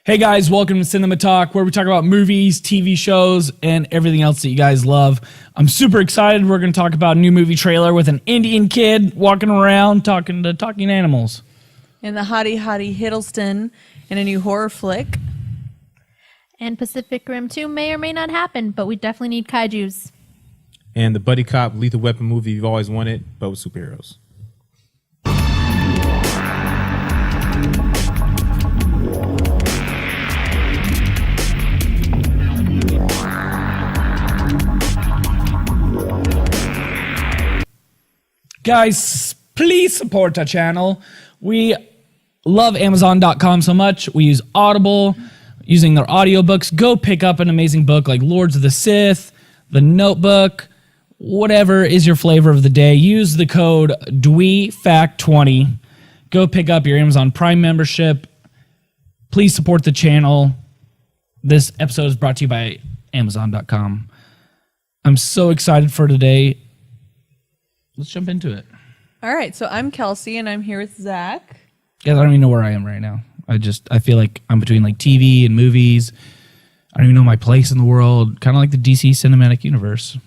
Hey guys, welcome to Cinema Talk, where we talk about movies, TV shows, and everything else that you guys love. I'm super excited. We're going to talk about a new movie trailer with an Indian kid walking around talking to talking animals. And the Hottie Hiddleston in a new horror flick. And Pacific Rim 2 may or may not happen, but we definitely need kaijus. And the buddy cop lethal weapon movie you've always wanted, but with superheroes. Guys, please support our channel. We love Amazon.com so much. We use Audible, using their audiobooks. Go pick up an amazing book like Lords of the Sith, The Notebook, whatever is your flavor of the day. Use the code DWEFACT20. Go pick up your Amazon Prime membership. Please support the channel. This episode is brought to you by Amazon.com. I'm so excited for today. Let's jump into it. All right, so I'm Kelsey, and I'm here with Zack. Guys, I don't even know where I am right now. I feel like I'm between like TV and movies. I don't even know my place in the world. Kind of like the DC cinematic universe.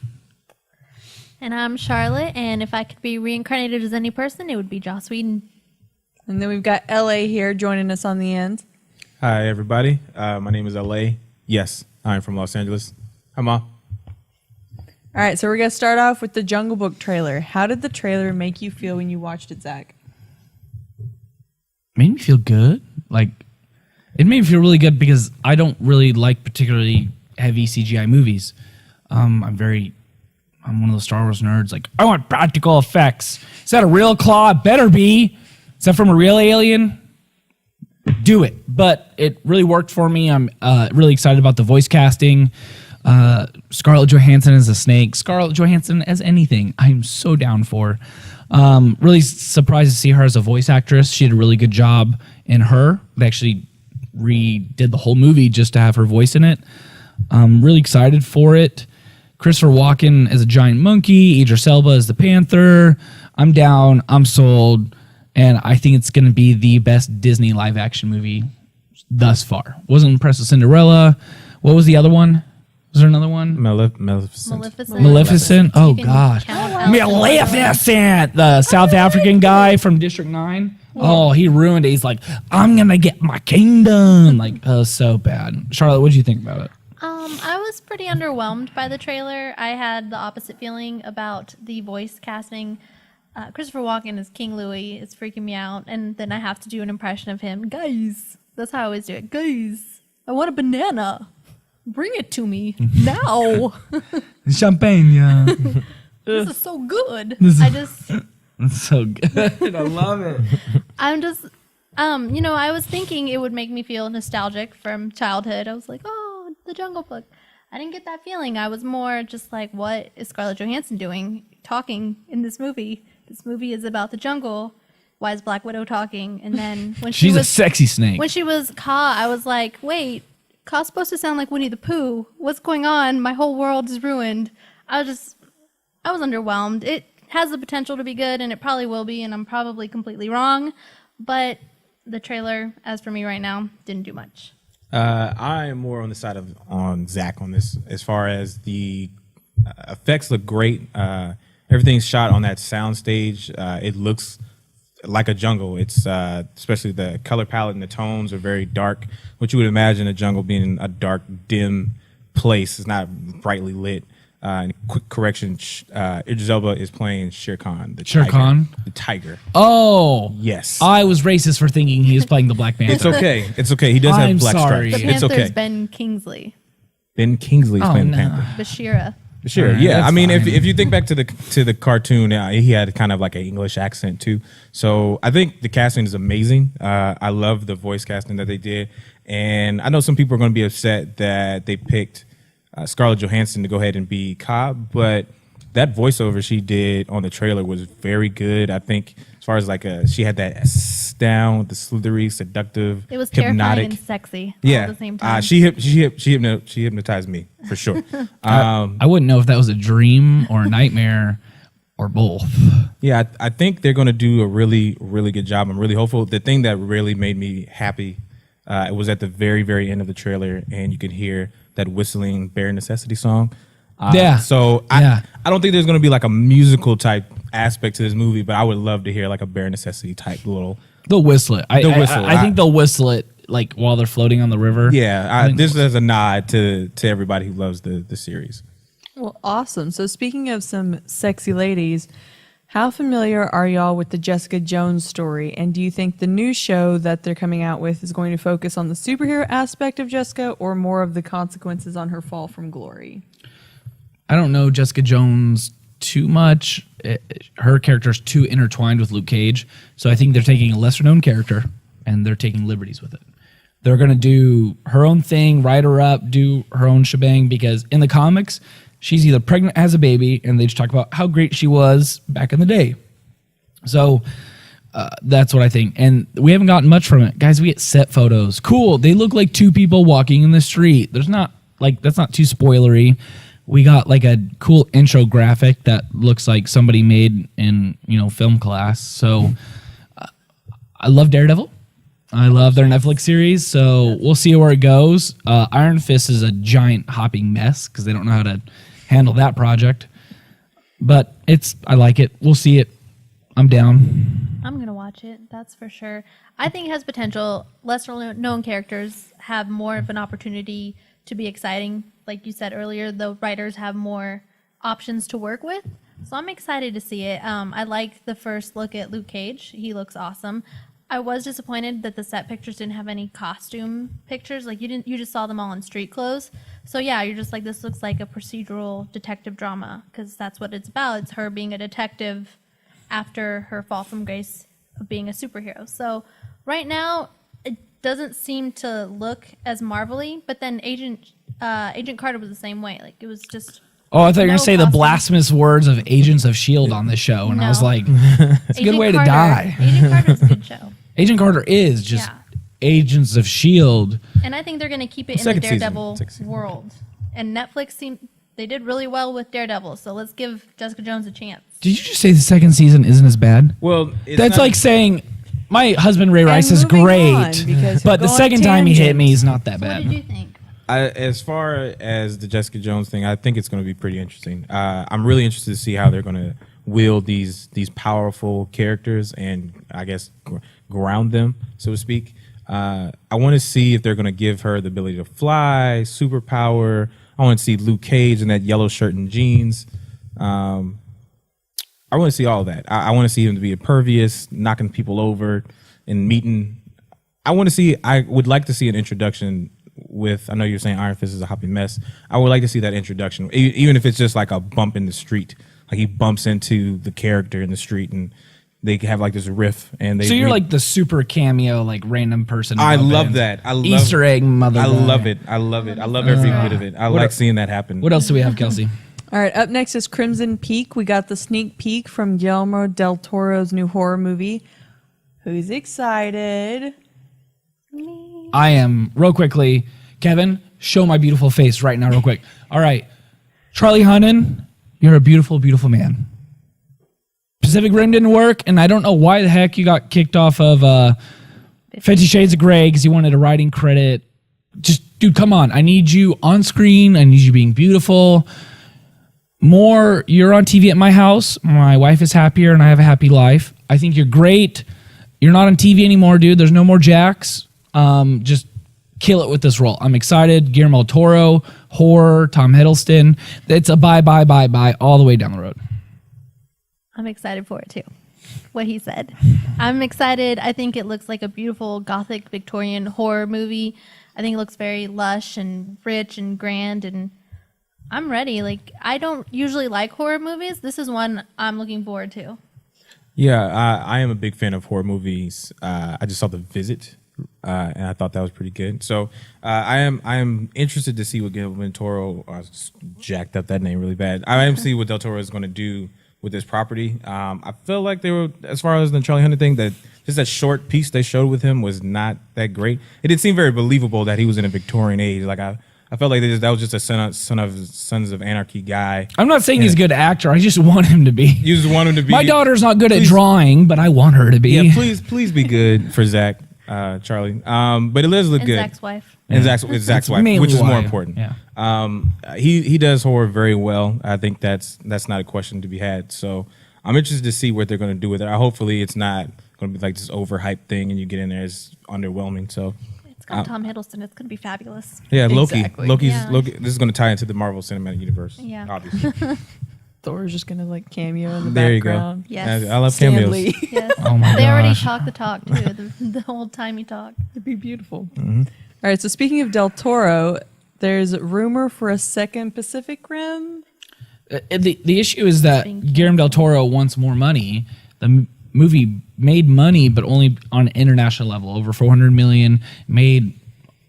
And I'm Charlotte, and if I could be reincarnated as any person, it would be Joss Whedon. And then we've got LA here joining us on the end. Hi, everybody. My name is LA. Yes, I'm from Los Angeles. Hi, Mom. All right, so we're going to start off with the Jungle Book trailer. How did the trailer make you feel when you watched it, Zack? Made me feel good. Like, it made me feel really good because I don't really like particularly heavy CGI movies. I'm one of those Star Wars nerds. Like, I want practical effects. Is that a real claw? It better be. Is that from a real alien? Do it. But it really worked for me. I'm really excited about the voice casting. Scarlett Johansson as a snake. Scarlett Johansson as anything. I'm so down for. Really surprised to see her as a voice actress. She did a really good job in her. They actually redid the whole movie just to have her voice in it. I'm really excited for it. Christopher Walken as a giant monkey. Idris Elba as the panther. I'm down. I'm sold. And I think it's going to be the best Disney live action movie thus far. Wasn't impressed with Cinderella. What was the other one? Was there another one? Maleficent. Oh, God. Maleficent! The South African guy from District 9. Oh, he ruined it. He's like, I'm going to get my kingdom. Like, so bad. Charlotte, what did you think about it? I was pretty underwhelmed by the trailer. I had the opposite feeling about the voice casting. Christopher Walken as King Louis is freaking me out, and then I have to do an impression of him. Guys, that's how I always do it. Guys, I want a banana. Bring it to me now. Champagne, yeah. This is so good. It's so good. I love it. I'm just, I was thinking it would make me feel nostalgic from childhood. I was like, oh, the Jungle Book. I didn't get that feeling. I was more just like, what is Scarlett Johansson doing, talking in this movie? This movie is about the jungle. Why is Black Widow talking? And then when she's a sexy snake. When she was Kaa, I was like, wait, Kaa's supposed to sound like Winnie the Pooh. What's going on? My whole world is ruined. I was underwhelmed. It has the potential to be good, and it probably will be, and I'm probably completely wrong. But the trailer, as for me right now, didn't do much. I am more on the side on Zack on this. As far as the effects look great. Everything's shot on that sound stage. It looks like a jungle. It's especially the color palette and the tones are very dark. What you would imagine a jungle being a dark, dim place. It's not brightly lit. And quick correction, Idris Elba is playing Shere Khan. The tiger. Oh. Yes. I was racist for thinking he was playing the Black Panther. It's okay. It's okay. He does have black stripes. The Panther's It's okay. Ben Kingsley. Ben Kingsley's playing the Panther. Bashira. Sure, right, yeah. I mean, fine. if you think back to the cartoon, he had kind of like an English accent too. So I think the casting is amazing. I love the voice casting that they did, and I know some people are going to be upset that they picked Scarlett Johansson to go ahead and be Cobb, but that voiceover she did on the trailer was very good. I think as far as like she had that down with the slithery, seductive, It was hypnotic, terrifying and sexy all at the same time. she hypnotized me for sure. I wouldn't know if that was a dream or a nightmare or both. Yeah, I think they're going to do a really, really good job. I'm really hopeful. The thing that really made me happy It was at the very, very end of the trailer, and you could hear that whistling Bear Necessity song. So I don't think there's going to be like a musical type aspect to this movie, but I would love to hear like a Bear Necessity type little. They'll whistle it. I think they'll whistle it like while they're floating on the river. Yeah, this is a nod to everybody who loves the series. Well, awesome. So speaking of some sexy ladies, how familiar are y'all with the Jessica Jones story? And do you think the new show that they're coming out with is going to focus on the superhero aspect of Jessica or more of the consequences on her fall from glory? I don't know Jessica Jones too much. Her character's too intertwined with Luke Cage. So I think they're taking a lesser known character and they're taking liberties with it. They're going to do her own thing, write her up, do her own shebang, because in the comics, she's either pregnant, has a baby, and they just talk about how great she was back in the day. So that's what I think. And we haven't gotten much from it. Guys, we get set photos. Cool. They look like two people walking in the street. That's not too spoilery. We got like a cool intro graphic that looks like somebody made in, film class. So I love Daredevil. I love their Netflix series, so we'll see where it goes. Iron Fist is a giant hopping mess because they don't know how to handle that project. But I like it. We'll see it. I'm down. I'm going to watch it, that's for sure. I think it has potential. Lesser known characters have more of an opportunity to be exciting. Like you said earlier, the writers have more options to work with. So I'm excited to see it. I like the first look at Luke Cage. He looks awesome. I was disappointed that the set pictures didn't have any costume pictures. Like you just saw them all in street clothes. So yeah, you're just like, this looks like a procedural detective drama because that's what it's about. It's her being a detective after her fall from grace of being a superhero. So right now, it doesn't seem to look as marvelly. But then Agent Carter was the same way. Like it was just. Oh, I thought you were going to say the blasphemous words of Agents of S.H.I.E.L.D. on this show. And I was like, it's a good way to die. Agent Carter's a good show. Agent Carter is just Agents of S.H.I.E.L.D. And I think they're going to keep it in the Daredevil world. And Netflix they did really well with Daredevil. So let's give Jessica Jones a chance. Did you just say the second season isn't as bad? Well, that's like saying my husband Ray Rice is great, but the second time he hit me, he's not that bad. What did you think? As far as the Jessica Jones thing, I think it's going to be pretty interesting. I'm really interested to see how they're going to wield these powerful characters and I guess ground them, so to speak. I want to see if they're going to give her the ability to fly, superpower. I want to see Luke Cage in that yellow shirt and jeans. I want to see all of that. I want to see him to be impervious, knocking people over and meeting. I would like to see an introduction with, I know you're saying Iron Fist is a hopping mess. I would like to see that introduction, even if it's just like a bump in the street. Like he bumps into the character in the street and they have like this riff. And so you're like the super cameo, like random person. I love that. Easter egg mother. I love it. I love every bit of it. I like seeing that happen. What else do we have, Kelsey? All right, up next is Crimson Peak. We got the sneak peek from Guillermo del Toro's new horror movie. Who's excited? Me. I am. Real quickly, Kevin, show my beautiful face right now real quick. All right. Charlie Hunnam, you're a beautiful, beautiful man. Pacific Rim didn't work, and I don't know why the heck you got kicked off of 50 Shades of Grey because you wanted a writing credit. Just, dude, come on. I need you on screen. I need you being beautiful. More, you're on TV at my house. My wife is happier, and I have a happy life. I think you're great. You're not on TV anymore, dude. There's no more Jacks. Just kill it with this role. I'm excited. Guillermo del Toro, horror, Tom Hiddleston. It's a bye all the way down the road. I'm excited for it too. What he said. I'm excited. I think it looks like a beautiful gothic Victorian horror movie. I think it looks very lush and rich and grand, and I'm ready. Like, I don't usually like horror movies. This is one I'm looking forward to. Yeah, I am a big fan of horror movies. I just saw The Visit, and I thought that was pretty good. So I am interested to see what Guillermo del Toro, jacked up that name really bad. I am see what Del Toro is going to do with this property. I feel like they were, as far as the Charlie Hunnam thing, that just that short piece they showed with him was not that great. It didn't seem very believable that he was in a Victorian age. Like I felt like that was just a son of Sons of Anarchy guy. I'm not saying he's a good actor. I just want him to be. You just want him to be. My daughter's not good at drawing, but I want her to be. Yeah, please be good for Zack. Charlie. But it does look And good. Zach's wife. And Zack's wife, mainly which is more why, important. yeah. He does horror very well. I think that's not a question to be had. So I'm interested to see what they're going to do with it. Hopefully, it's not going to be like this overhyped thing, and you get in there, it's underwhelming. So It's got Tom Hiddleston. It's going to be fabulous. yeah, Loki. Exactly. Yeah. Loki. This is going to tie into the Marvel Cinematic Universe. Yeah. Obviously. Thor's just gonna like cameo in the There you go. background. Yes. I love Stan cameos. Lee. Yes. Oh my They already gosh. talk the talk too. The old timey talk. It'd be beautiful. Mm-hmm. All right. So speaking of Del Toro, there's rumor for a second Pacific Rim. The issue is that Being Guillermo del Toro wants more money. The movie made money, but only on an international level. Over 400 million, made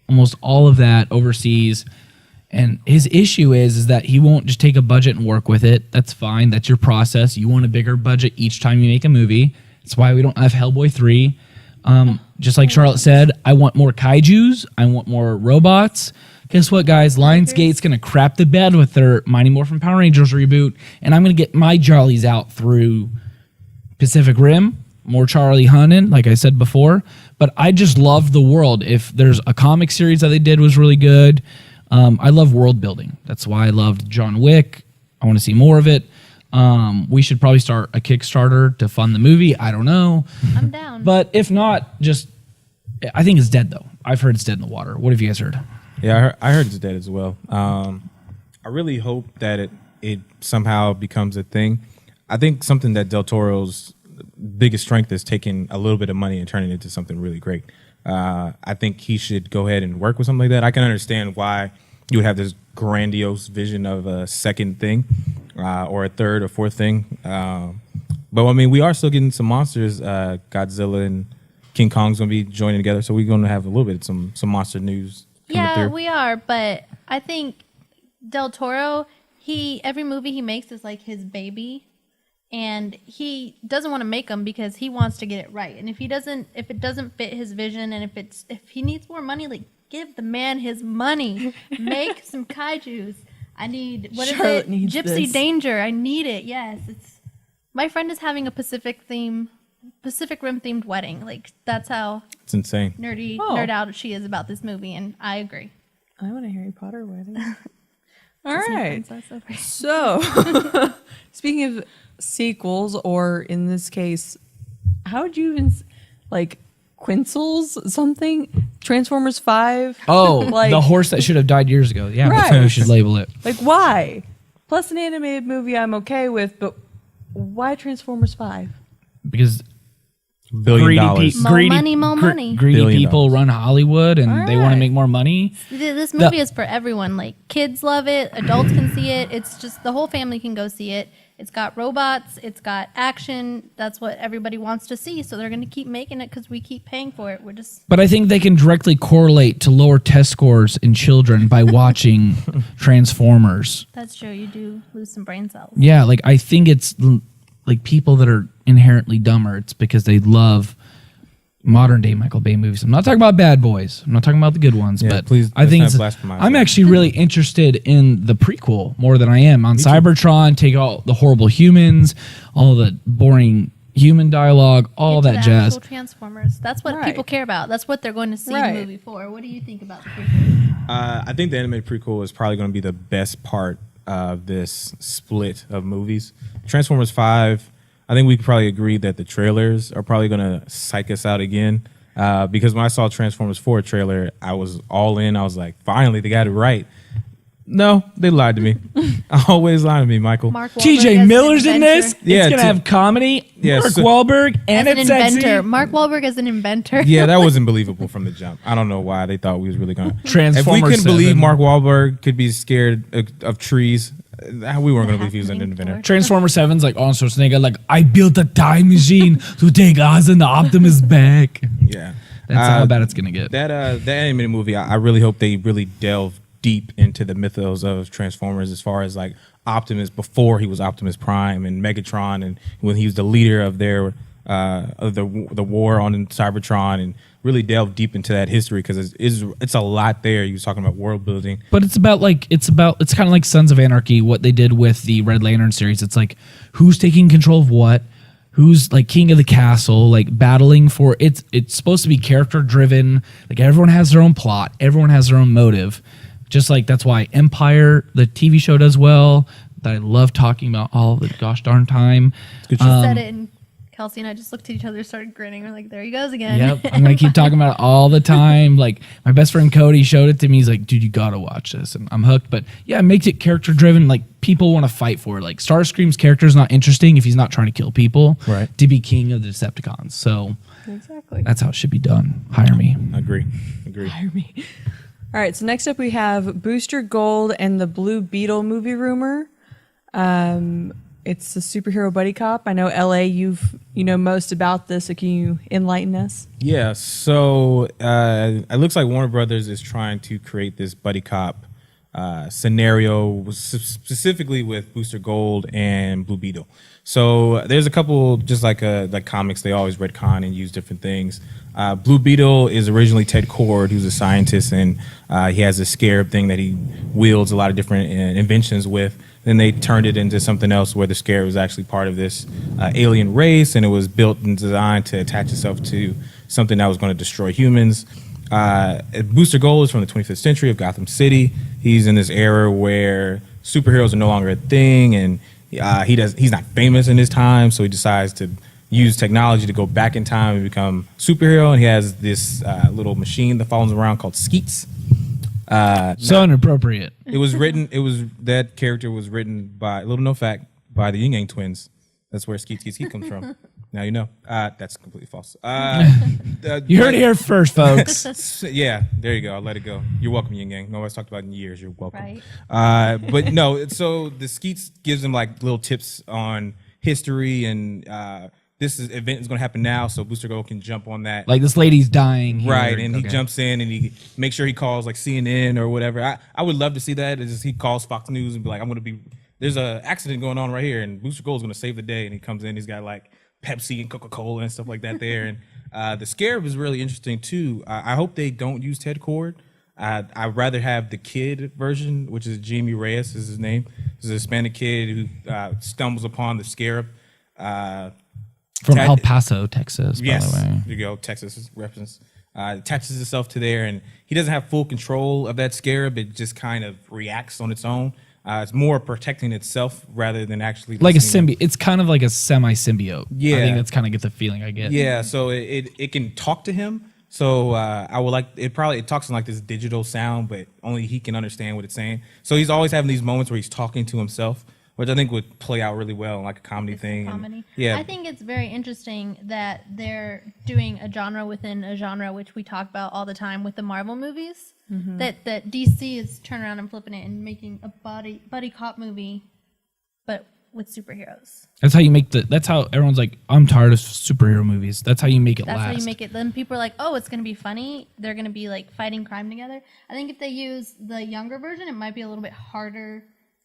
almost all of that overseas. And his issue is that he won't just take a budget and work with it. That's fine. That's your process. You want a bigger budget each time you make a movie. That's why we don't have Hellboy 3. Just like Charlotte said, I want more kaijus. I want more robots. Guess what, guys? Lionsgate's going to crap the bed with their Mighty Morphin Power Rangers reboot, and I'm going to get my jollies out through Pacific Rim, more Charlie Hunnam, like I said before. But I just love the world. If there's a comic series that they did was really good, I love world building. That's why I loved John Wick. I want to see more of it. We should probably start a Kickstarter to fund the movie. I don't know. I'm down. But if not, I think it's dead, though. I've heard it's dead in the water. What have you guys heard? Yeah, I heard it's dead as well. I really hope that it somehow becomes a thing. I think something that Del Toro's biggest strength is taking a little bit of money and turning it into something really great. I think he should go ahead and work with something like that. I can understand why you would have this grandiose vision of a second thing or a third or fourth thing. But I mean, we are still getting some monsters. Godzilla and King Kong's going to be joining together, so we're going to have a little bit of some monster news coming Yeah, through. we are, but I think Del Toro, every movie he makes is like his baby, and he doesn't want to make them because he wants to get it right. And if it doesn't fit his vision, and if he needs more money, like give the man his money, make some kaijus. I need Charlotte needs Gypsy this. Danger. I need it. Yes, my friend is having a Pacific Rim themed wedding. Like that's how It's insane. nerd out she is about this movie, and I agree. I want a Harry Potter wedding. All Disney right. princess over here. So, speaking of sequels, or in this case, how would you even like Quincel's something? Transformers 5? Oh, Like- the horse that should have died years ago. Yeah, that's how we Right. should label it. Like, why? Plus, an animated movie I'm okay with, but why Transformers 5? Because $1 billion. More money, more money. Greedy $1 billion. people run Hollywood, and they want to Alright. make more money. This movie is for everyone. Like kids love it, adults can see it. It's just the whole family can go see it. It's got robots, it's got action. That's what everybody wants to see. So they're going to keep making it because we keep paying for it. We're just But I think they can directly correlate to lower test scores in children by watching Transformers. that's true. You do lose some brain cells. Yeah, like I think it's like people that are inherently dumber. It's because they love modern day Michael Bay movies. I'm not talking about Bad Boys. I'm not talking about the good ones. Yeah, but please, I think let's not blasphemize I'm that. actually really interested in the prequel more than I am on Cybertron. Take all the horrible humans, all the boring human dialogue, all Into that the jazz. actual Transformers. That's what Right. people care about. That's what they're going to see Right. the movie for. What do you think about the prequel? I think the animated prequel is probably going to be the best part of this split of movies. Transformers 5, I think we could probably agree that the trailers are probably going to psych us out again. Because when I saw Transformers 4 trailer, I was all in. I was like, finally, they got it right. No, they lied to me. Always lying to me, Michael. Mark Wahlberg TJ as Miller's an in this. inventor. Yeah, It's gonna have comedy. Yeah, Mark so- Wahlberg and As an it's inventor. sexy. Mark Wahlberg as an inventor. Yeah, that wasn't believable from the jump. I don't know why they thought we was really going to. If we Transformers couldn't believe 7. Mark Wahlberg could be scared of trees, we weren't going to believe he was an inventor. Transformer 7's like Arnold Schwarzenegger, like, I built a time machine to take us and Optimus back. Yeah. That's how bad it's gonna get. That animated movie, I really hope they really delve deep into the mythos of Transformers, as far as like Optimus before he was Optimus Prime, and Megatron, and when he was the leader of their of the war on Cybertron, and really delve deep into that history, because it's a lot there. You was talking about world building. But it's kind of like Sons of Anarchy, what they did with the Red Lantern series. It's like, who's taking control of what? who's like king of the castle, like battling for it's supposed to be character driven. Like everyone has their own plot, everyone has their own motive. Just like that's why Empire, the TV show, does well. That I love talking about all the gosh darn time. You said it, and Kelsey and I just looked at each other, started grinning. We're like, there he goes again. Yep, I'm gonna keep talking about it all the time. Like my best friend Cody showed it to me. He's like, dude, you gotta watch this, and I'm hooked. But yeah, it makes it character driven. Like people want to fight for it. Like Starscream's character is not interesting if he's not trying to kill people. Right. To be king of the Decepticons. So Exactly. that's how it should be done. Hire me. Agree. Hire me. All right, so next up we have Booster Gold and the Blue Beetle movie rumor. It's a superhero buddy cop. I know LA, you know most about this, so can you enlighten us? Yeah, so it looks like Warner Brothers is trying to create this buddy cop scenario specifically with Booster Gold and Blue Beetle. So there's a couple, just like comics, they always retcon and use different things. Blue Beetle is originally Ted Kord, who's a scientist, and he has a scarab thing that he wields a lot of different inventions with. Then they turned it into something else where the scarab was actually part of this alien race, and it was built and designed to attach itself to something that was going to destroy humans. Booster Gold is from the 25th century of Gotham City. He's in this era where superheroes are no longer a thing, and he's not famous in his time, so he decides to use technology to go back in time and become superhero. And he has this little machine that follows him around called Skeets. So inappropriate. That character was written by, little known fact, by the Yin Yang twins. That's where Skeet comes from. Now you know. That's completely false. You heard it here first, folks. Yeah, there you go. I'll let it go. You're welcome, Yin Yang. Nobody's talked about it in years. You're welcome. Right. But no, so the Skeets gives them like little tips on history and event is going to happen now, so Booster Gold can jump on that. Like this lady's dying here. Right, and he jumps in and he makes sure he calls like CNN or whatever. I would love to see that. It's just he calls Fox News and be like, there's an accident going on right here, and Booster Gold's going to save the day. And he comes in, he's got like Pepsi and Coca-Cola and stuff like that there. And the Scarab is really interesting too. I hope they don't use Ted Kord. I'd rather have the kid version, which is Jamie Reyes is his name. He's a Hispanic kid who stumbles upon the Scarab. From El Paso, Texas, yes, by the way. There you go, Texas reference. Attaches itself to there, and he doesn't have full control of that scarab. It just kind of reacts on its own. It's more protecting itself rather than actually like a symbiote. It's kind of like a semi-symbiote. Yeah, I think that's kind of get the feeling I get. Yeah, so it can talk to him. So I would like it. Probably it talks in like this digital sound, but only he can understand what it's saying. So he's always having these moments where he's talking to himself, which I think would play out really well in like a comedy thing. Comedy. Yeah, I think it's very interesting that they're doing a genre within a genre, which we talk about all the time with the Marvel movies. Mm-hmm. That DC is turning around and flipping it and making a buddy cop movie, but with superheroes. That's how you make that's how everyone's like, I'm tired of superhero movies. That's how you make it last. That's how you make it. Then people are like, oh, it's going to be funny. They're going to be like fighting crime together. I think if they use the younger version, it might be a little bit harder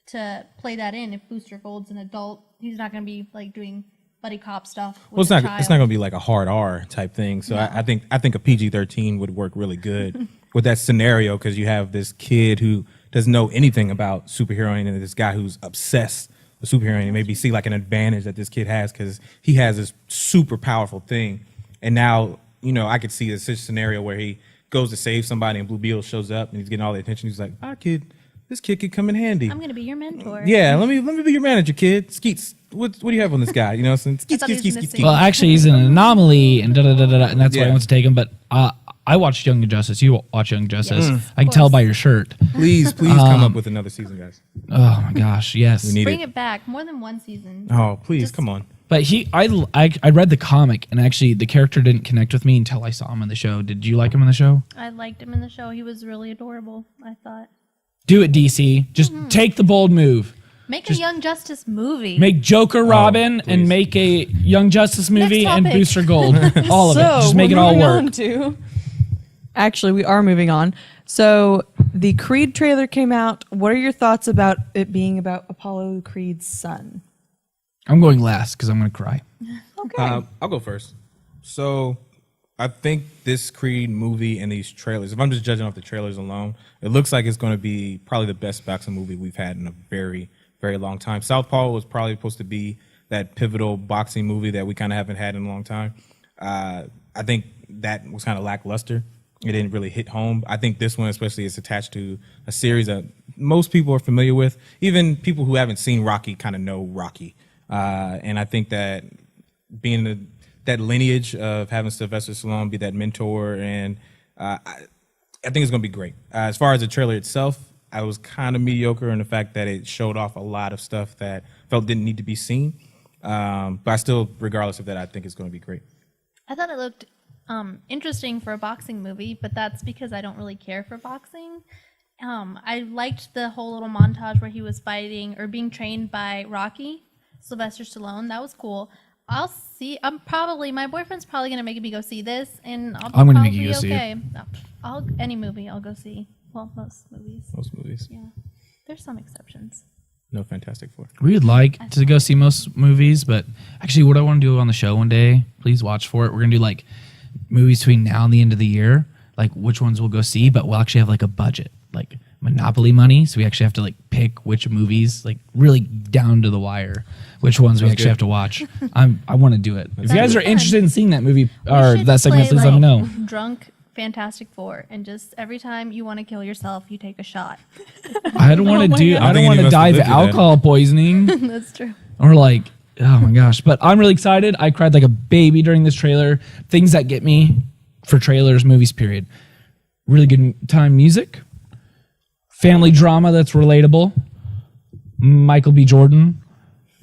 to play that in. If Booster Gold's an adult, he's not going to be like doing buddy cop stuff. Well, it's not going to be like a hard R type thing. So no. I think a PG-13 would work really good with that scenario, because you have this kid who doesn't know anything about superheroing and this guy who's obsessed with superheroing, and maybe see like an advantage that this kid has because he has this super powerful thing. And now, I could see this scenario where he goes to save somebody and Blue Beetle shows up and he's getting all the attention. He's like, this kid could come in handy. I'm gonna be your mentor. Yeah, let me be your manager, kid. Skeets, what do you have on this guy? Skeets. Well, actually, he's an anomaly, and and that's why I want to take him. But I watched Young Justice. You watch Young Justice. I can tell by your shirt. Please come up with another season, guys. Oh my gosh, yes. We need Bring it back. More than one season. Oh, please, come on. But I read the comic, and actually the character didn't connect with me until I saw him in the show. Did you like him in the show? I liked him in the show. He was really adorable, I thought. Do it, DC. Just take the bold move. Make a Young Justice movie. Make Joker Robin and make a Young Justice movie and Booster Gold. All of it. Just make it all work. Actually, we are moving on. So the Creed trailer came out. What are your thoughts about it being about Apollo Creed's son? I'm going last because I'm going to cry. Okay. I'll go first. So I think this Creed movie and these trailers, if I'm just judging off the trailers alone, it looks like it's going to be probably the best boxing movie we've had in a very, very long time. Southpaw was probably supposed to be that pivotal boxing movie that we kind of haven't had in a long time. I think that was kind of lackluster. It didn't really hit home. I think this one, especially, is attached to a series that most people are familiar with. Even people who haven't seen Rocky kind of know Rocky. And I think that being that lineage of having Sylvester Stallone be that mentor, and I think it's going to be great. As far as the trailer itself, I was kind of mediocre in the fact that it showed off a lot of stuff that I felt didn't need to be seen. But I still, regardless of that, I think it's going to be great. I thought it looked interesting for a boxing movie, but that's because I don't really care for boxing. I liked the whole little montage where he was fighting or being trained by Rocky, Sylvester Stallone. That was cool. I'll see. My boyfriend's probably gonna make me go see this, and I'm gonna make you go see it. Any movie I'll go see. Well, most movies. Most movies. Yeah, there's some exceptions. No Fantastic Four. We would like to go see most movies, but actually, what I want to do on the show one day, please watch for it. We're gonna do like movies between now and the end of the year, like which ones we'll go see, but we'll actually have like a budget, like Monopoly money. So we actually have to like pick which movies, like really down to the wire, which ones we actually have to watch. I want to do it. If you guys are interested in seeing that movie or that segment, please let me know. Drunk Fantastic Four, and just every time you want to kill yourself, you take a shot. I don't want to do. I don't want to die of alcohol poisoning. That's true. Or like, oh my gosh. But I'm really excited. I cried like a baby during this trailer. Things that get me for trailers, movies, period. Really good time music. Family drama that's relatable. Michael B. Jordan,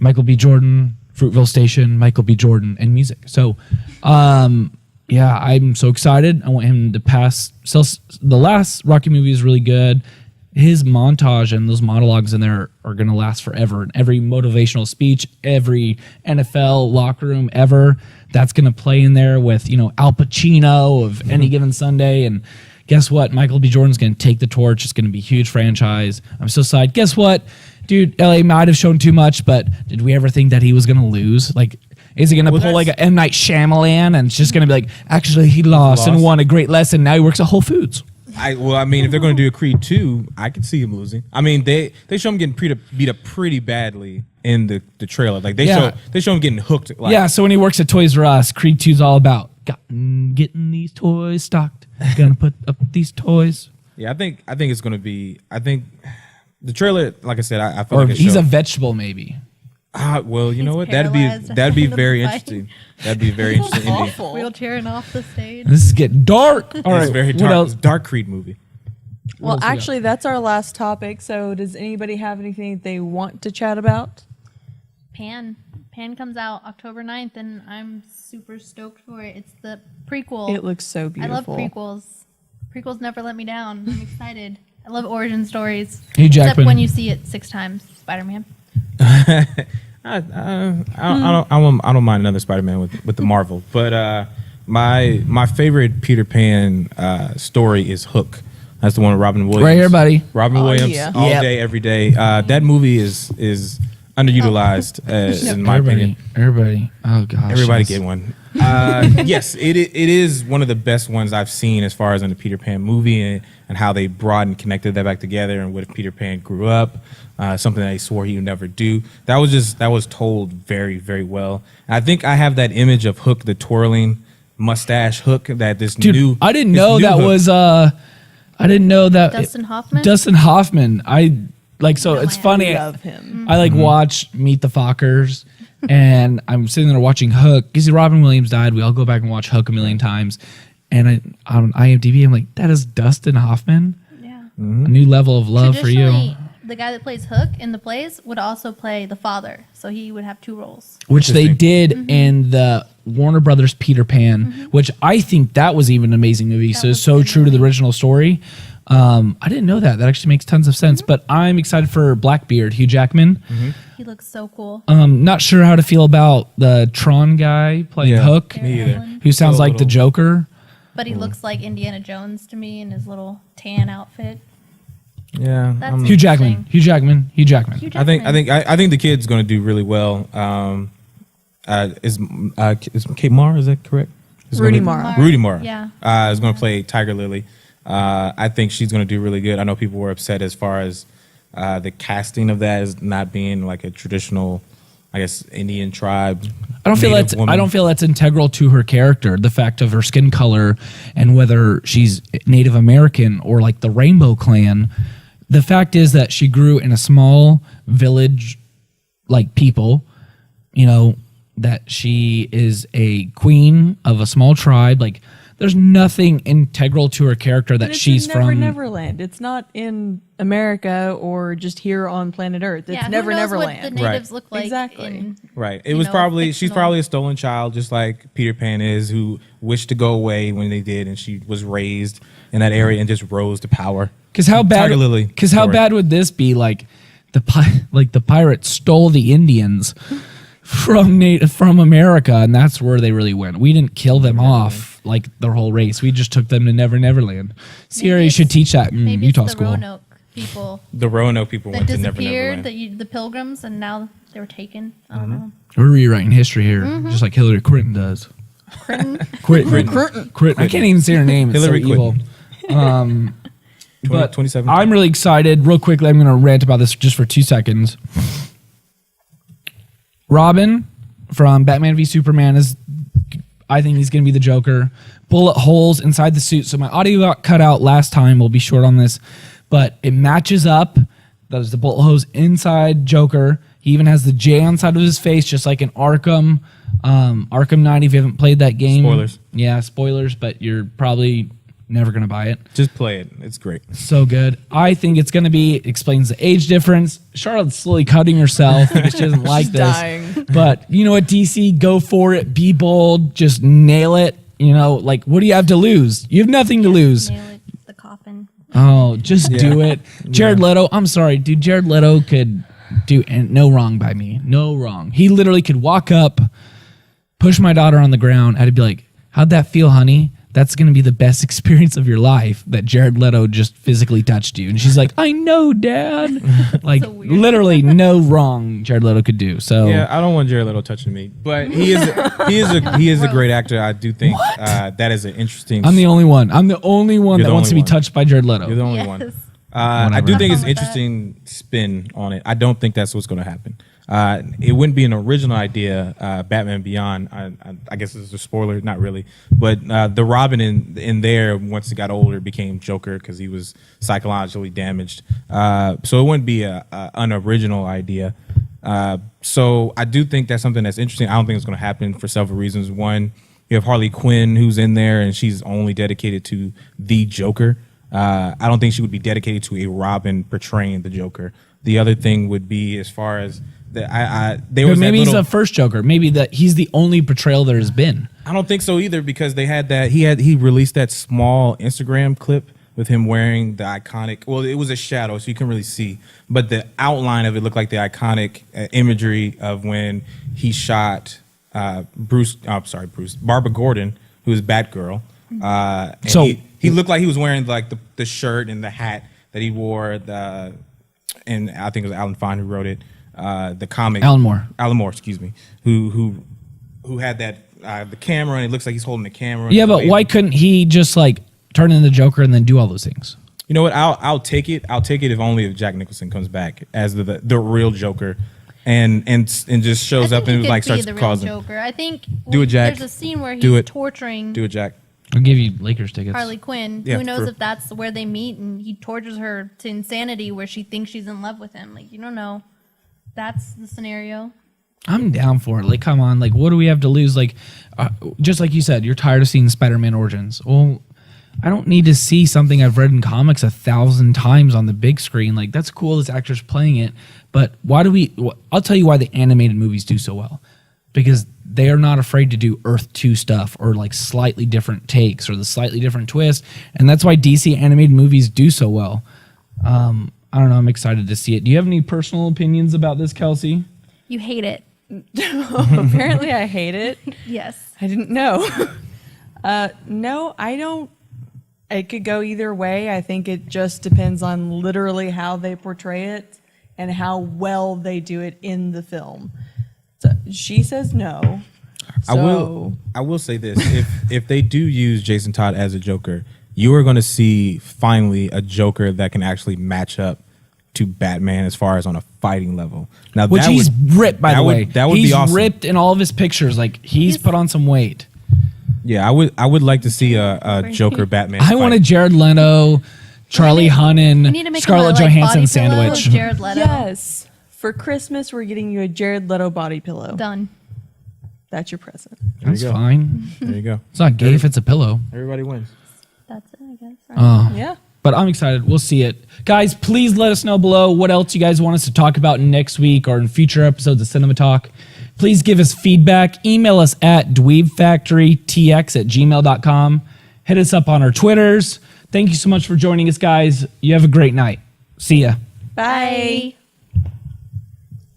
Fruitville Station, Michael B. Jordan, and music. So, yeah, I'm so excited. I want him to pass. So the last Rocky movie is really good. His montage and those monologues in there are going to last forever. And every motivational speech, every NFL locker room ever, that's going to play in there with, Al Pacino of Any Given Sunday. And guess what? Michael B. Jordan's going to take the torch. It's going to be a huge franchise. I'm so excited. Guess what? Dude, LA might have shown too much, but did we ever think that he was going to lose? Like, is he going to pull like a M. Night Shyamalan and it's just going to be like, actually, he lost and won a great lesson. Now he works at Whole Foods. If they're going to do a Creed 2, I could see him losing. I mean, they show him getting beat up pretty badly in the trailer. Like they show him getting hooked. Like, yeah, so when he works at Toys R Us, Creed 2's all about getting these toys stocked. Gonna put up these toys. Yeah, I think it's going to be. I think the trailer, like I said, I feel or like he's a vegetable maybe. Well, you know what? That'd be very interesting. That'd be very interesting. Awful. Wheelchairing off the stage. This is getting dark. All right, it's very what dark. else? Dark Creed movie. Well, actually, that's our last topic. So, does anybody have anything they want to chat about? Pan comes out October 9th, and I'm super stoked for it. It's the prequel. It looks so beautiful. I love prequels. Prequels never let me down. I'm excited. I love origin stories. Hugh Jackman. Except when you see it 6 times, Spider-Man. I don't mind another Spider-Man with the Marvel, but my favorite Peter Pan story is Hook. That's the one with Robin Williams. Right here, buddy. Robin Williams yeah. all day, every day. That movie is underutilized in my opinion. Everybody. Oh gosh. Everybody yes. get one. Yes, it is one of the best ones I've seen as far as in the Peter Pan movie and how they brought and connected that back together and what if Peter Pan grew up, something that he swore he would never do. That was told very, very well. And I think I have that image of Hook, the twirling mustache Hook, that this Dude, new. I didn't know that Hook. was I didn't know that Dustin Hoffman? Dustin Hoffman. It's funny. I love him. I watch Meet the Fockers, and I'm sitting there watching Hook. You see, Robin Williams died. We all go back and watch Hook a million times. And on IMDb, I'm like, that is Dustin Hoffman. Yeah. A new level of love for you. Traditionally, the guy that plays Hook in the plays would also play the father, so he would have 2 roles. Which they did in the Warner Brothers Peter Pan, which I think that was even an amazing movie. So it's was a so good true to the movie. original story. I didn't know that. That actually makes tons of sense. But I'm excited for Blackbeard, Hugh Jackman. He looks so cool. Not sure how to feel about the Tron guy playing Yeah, Hook, me either. who sounds Still a like the little- Joker. But he looks like Indiana Jones to me in his little tan outfit. Yeah, That's Hugh Jackman. interesting. Hugh Jackman. Hugh I think Jackman. the kid's going to do really well. Is Kate Mara? Is that correct? Rudy Mara. Rudy Mara. Yeah. Is going to play Tiger Lily. I think she's going to do really good. I know people were upset as far as the casting of that as not being like a traditional I guess, Indian tribe. I don't feel that's integral to her character. The fact of her skin color and whether she's Native American or like the Rainbow Clan. The fact is that she grew in a small village, like people, you know, that she is a queen of a small tribe. Like, there's nothing integral to her character that But it's she's in from. Neverland. It's not in America or just here on planet Earth. It's Yeah, Never who knows Neverland. what the natives look like. Exactly. In, Right. It you was know, probably she's fictional. probably a stolen child, just like Peter Pan is, who wished to go away when they did, and she was raised in that area and just rose to power. Because how bad? Tiger Lily Because how story. bad would this be? Like the pirates stole the Indians from America, and that's where they really went. We didn't kill them off like their whole race. We just took them to Neverland. Sierra, you it's- should teach that in Maybe Utah it's the school. Roanoke people The Roanoke people that went to Never disappeared, Neverland. the pilgrims, and now they were taken. I don't know. We're rewriting history here, just like Hillary Clinton does. Clinton. I can't even say her name. It's Hillary so evil. But 27. I'm really excited. Real quickly, I'm going to rant about this just for 2 seconds. Robin from Batman v Superman I think he's going to be the Joker. Bullet holes inside the suit. So my audio got cut out last time. We'll be short on this. But it matches up. There's the bullet holes inside Joker. He even has the J on side of his face, just like in Arkham. Arkham Knight, if you haven't played that game. Spoilers. Yeah, spoilers, but you're probably never going to buy it. Just play it. It's great. So good. I think it's going to be, explains the age difference. Charlotte's slowly cutting herself because she doesn't like She's this. dying. But you know what, DC? Go for it. Be bold. Just nail it. You know, like, what do you have to lose? You have nothing to lose. Nail it, the coffin. Oh, just do it. Jared Leto, I'm sorry, dude. Jared Leto could do no wrong by me. No wrong. He literally could walk up, push my daughter on the ground. I'd be like, how'd that feel, honey? That's going to be the best experience of your life that Jared Leto just physically touched you. And she's like, I know, Dad. Like, So weird. literally no wrong Jared Leto could do. So, Yeah, I don't want Jared Leto touching me, but he is a great actor. I do think that is an interesting. I'm the only one. I'm the only one You're that the wants to only be one. touched by Jared Leto. You're the only Yes. one. I do think it's Have fun with that. interesting spin on it. I don't think that's what's going to happen. It wouldn't be an original idea. Batman Beyond. I guess it's a spoiler, not really. But the Robin in there, once he got older, became Joker because he was psychologically damaged. So it wouldn't be an unoriginal idea. So I do think that's something that's interesting. I don't think it's going to happen for several reasons. One, you have Harley Quinn who's in there, and she's only dedicated to the Joker. I don't think she would be dedicated to a Robin portraying the Joker. The other thing would be as far as there But was maybe that he's little, the first Joker. Maybe that he's the only portrayal there has been. I don't think so either because they had that he released that small Instagram clip with him wearing the iconic. Well, it was a shadow, so you couldn't really see, but the outline of it looked like the iconic imagery of when he shot Barbara Gordon, who was Batgirl. And So- he looked like he was wearing like the shirt and the hat that he wore. And I think it was Alan Fine who wrote it. The comic Alan Moore. Excuse me. Who had that the camera, and it looks like he's holding the camera. Yeah, but why couldn't he just like turn into the Joker and then do all those things? You know what? I'll take it. I'll take it if only if Jack Nicholson comes back as the real Joker, and just shows I up think and he like could be starts the real causing. Joker. I think Do it, Jack. There's a scene where Do he's it. torturing Do it, Jack. I'll give you Lakers tickets. Harley Quinn. Yeah, Who knows true. if that's where they meet, and he tortures her to insanity where she thinks she's in love with him. Like, you don't know. That's the scenario. I'm down for it. Like, come on. Like, what do we have to lose? Like, just like you said, you're tired of seeing Spider-Man origins. Well, I don't need to see something I've read in comics 1,000 times on the big screen. Like, that's cool. This actor's playing it. But why do we? I'll tell you why the animated movies do so well. Because they are not afraid to do Earth 2 stuff or like slightly different takes or the slightly different twist. And that's why DC animated movies do so well. I don't know. I'm excited to see it. Do you have any personal opinions about this, Kelsey? You hate it. Apparently, I hate it. Yes. I didn't know. No, I don't. It could go either way. I think it just depends on literally how they portray it and how well they do it in the film. So she says no. I will say this: if they do use Jason Todd as a Joker, you are going to see finally a Joker that can actually match up to Batman as far as on a fighting level. Now, Which that he's would, ripped, by that the would- way. That would he's be awesome. ripped in all of his pictures. Like he's put on some weight. Yeah, I would like to see a Joker Batman. I want a Jared Leto, Charlie We need to Hunnam, make Scarlett him a, like, Johansson body pillow of sandwich. Jared Leto. Yes. For Christmas, we're getting you a Jared Leto body pillow. Done. That's your present. That's go. fine. There you go. It's not gay if it's a pillow. Everybody wins. That's it, I guess. Oh. Yeah. But I'm excited. We'll see it. Guys, please let us know below what else you guys want us to talk about next week or in future episodes of Cinema Talk. Please give us feedback. Email us at dweebfactorytx@gmail.com. Hit us up on our Twitters. Thank you so much for joining us, guys. You have a great night. See ya. Bye.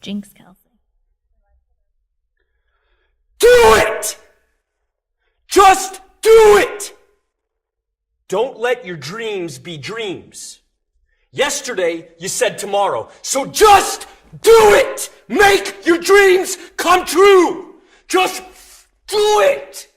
Jinx Kelsey. Do it! Just do it! Don't let your dreams be dreams. Yesterday, you said tomorrow, so just do it! Make your dreams come true! Just do it!